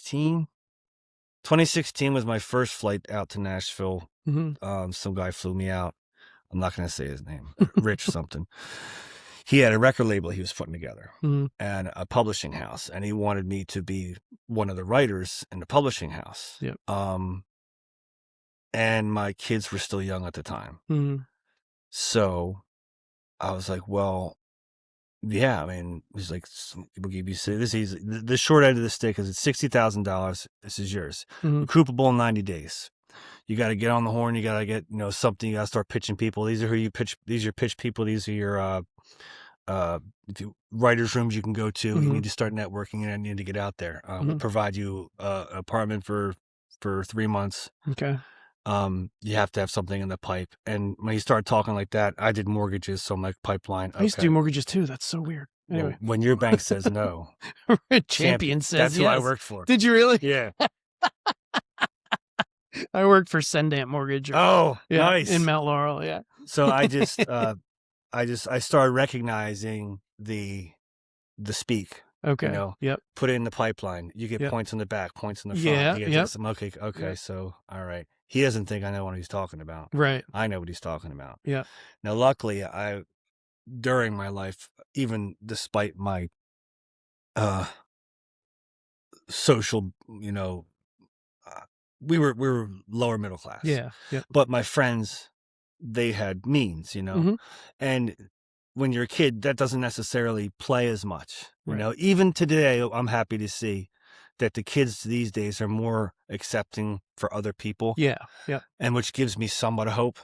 2016. 2016 was my first flight out to Nashville. Some guy flew me out. I'm not going to say his name. Rich something. He had a record label he was putting together and a publishing house, and he wanted me to be one of the writers in the publishing house. Yep. And my kids were still young at the time. So I was like, well, yeah, I mean, he's like, we'll give you the short end of the stick is it's $60,000. This is yours. Recoupable in 90 days. You got to get on the horn. You got to get, something. You got to start pitching people. These are who you pitch. These are your pitch people. These are your writers' rooms you can go to. You need to start networking and you need to get out there. We'll provide you an apartment for 3 months. Okay. You have to have something in the pipe. And when you start talking like that, I did mortgages, so I'm like, pipeline. I used to do mortgages too. That's so weird. Anyway. When your bank says no, Champion says that's yes. who I worked for. Did you really? Yeah. I worked for Sendant Mortgage. Nice. In Mount Laurel. Yeah. So I just, I started recognizing the speak. Okay. Yep. Put it in the pipeline. You get points in the back, points in the front. Yeah. You get some, okay. Yep. So, all right. He doesn't think I know what he's talking about. Right. I know what he's talking about. Yeah. Now, luckily, during my life, even despite my social, we were lower middle class. Yeah. Yeah. But my friends, they had means, and when you're a kid, that doesn't necessarily play as much. Right. Even today, I'm happy to see that the kids these days are more accepting for other people. Yeah. Yeah. And which gives me somewhat of hope,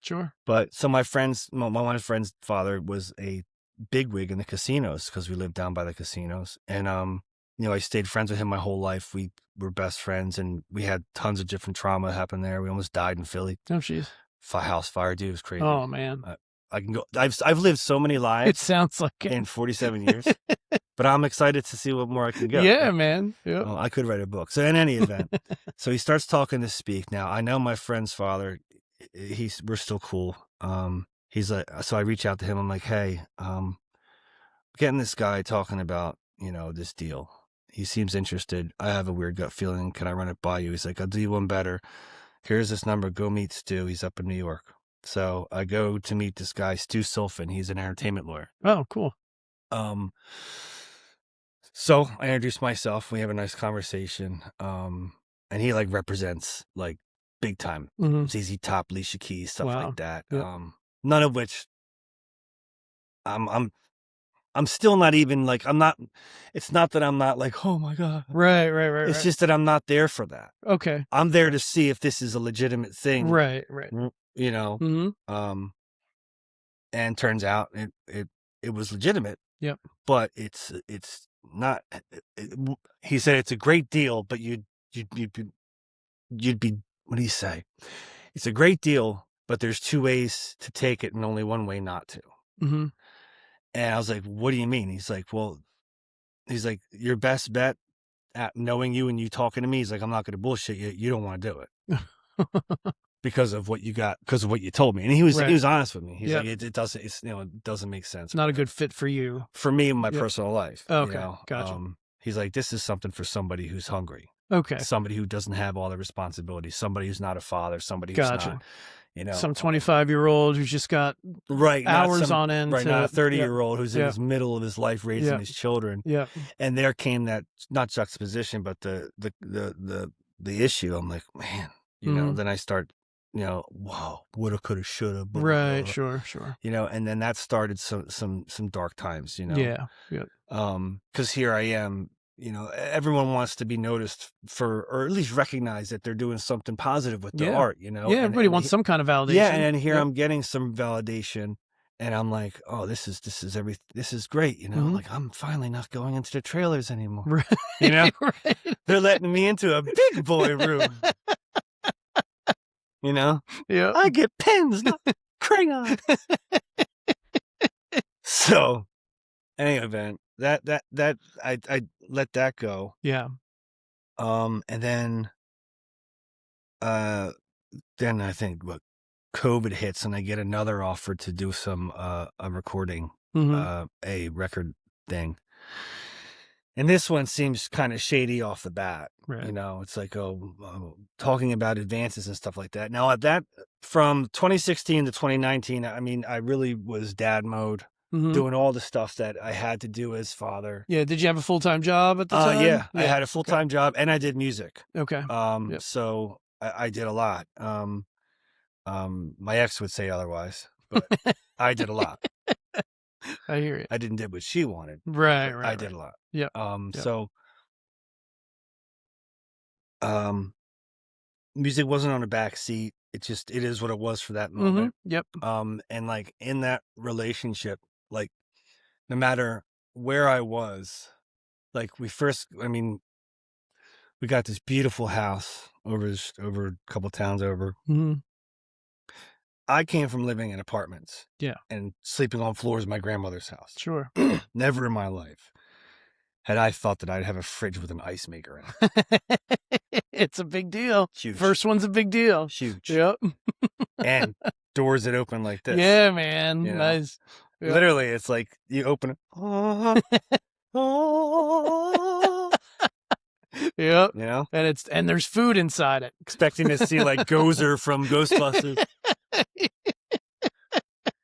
Sure. But so my one friend's father was a bigwig in the casinos because we lived down by the casinos. And, I stayed friends with him my whole life. We were best friends and we had tons of different trauma happen there. We almost died in Philly. Oh, jeez. House fire, dude. It was crazy. Oh, man. I can go. I've lived so many lives. It sounds like it. In 47 years, but I'm excited to see what more I can go. Yeah, man. Yeah. Well, I could write a book. So in any event, so he starts talking to speak. Now I know my friend's father. We're still cool. He's like, so I reach out to him. I'm like, hey, getting this guy talking about this deal. He seems interested. I have a weird gut feeling. Can I run it by you? He's like, I'll do you one better. Here's this number. Go meet Stu. He's up in New York. So I go to meet this guy, Stu Silfen. He's an entertainment lawyer. Oh, cool. So I introduce myself. We have a nice conversation. And he represents big time. ZZ Top, Alicia Keys, stuff like that. Yep. None of which I'm still not even I'm not, it's not that I'm not oh my God. Right. It's just that I'm not there for that. Okay. I'm there to see if this is a legitimate thing. Right. And turns out it was legitimate. Yep. But it's not, he said it's a great deal, but you'd be, what do you say? It's a great deal, but there's two ways to take it and only one way not to. And I was like, what do you mean? He's like, your best bet at knowing you and you talking to me, he's like, I'm not going to bullshit you. You don't want to do it. Because of what you got, because of what you told me. And he was honest with me. He's like, it doesn't make sense. It's not a good fit for you. For me in my personal life. Okay. Gotcha. He's like, this is something for somebody who's hungry. Okay. Somebody who doesn't have all the responsibilities. Somebody who's not a father. Somebody who's not, some 25-year-old who's just got hours on end. Right, not a 30-year-old who's in his middle of his life raising his children. Yeah. And there came that, not juxtaposition, but the issue. I'm like, man, then I start, wow, woulda, coulda, shoulda. Blah, right. blah, blah. Sure. And then that started some dark times, Yeah. Yeah. Because here I am, everyone wants to be noticed for, or at least recognize that they're doing something positive with their art, Yeah, everybody wants some kind of validation. Yeah, and here I'm getting some validation, and I'm like, oh, this is great, I'm finally not going into the trailers anymore. Right. Right. They're letting me into a big boy room. Yeah. I get pens, not crayons. So, any event, that I let that go. Yeah. And then I think COVID hits and I get another offer to do some a recording, a record thing. And this one seems kind of shady off the bat. Right. You know, it's like, talking about advances and stuff like that. Now, at that, from 2016 to 2019, I mean, I really was dad mode, doing all the stuff that I had to do as father. Yeah. Did you have a full-time job at the time? Yeah, I had a full-time job and I did music. Okay. So I did a lot. My ex would say otherwise, but I did a lot. I hear you. I didn't do what she wanted. Right. I did a lot. Yeah. So, music wasn't on a back seat. It is what it was for that moment. Yep. And like in that relationship, like no matter where I was, like we got this beautiful house over a couple towns over. I came from living in apartments. Yeah. And sleeping on floors in my grandmother's house. Sure. Never in my life had I thought that I'd have a fridge with an ice maker in it. It's a big deal. Huge. First one's a big deal. Huge. Yep. And doors that open like this. Yeah, man. You know? Nice. Yep. Literally, it's like you open it. Yep. You know? And there's food inside it. Expecting to see like Gozer from Ghostbusters.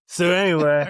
So anyway,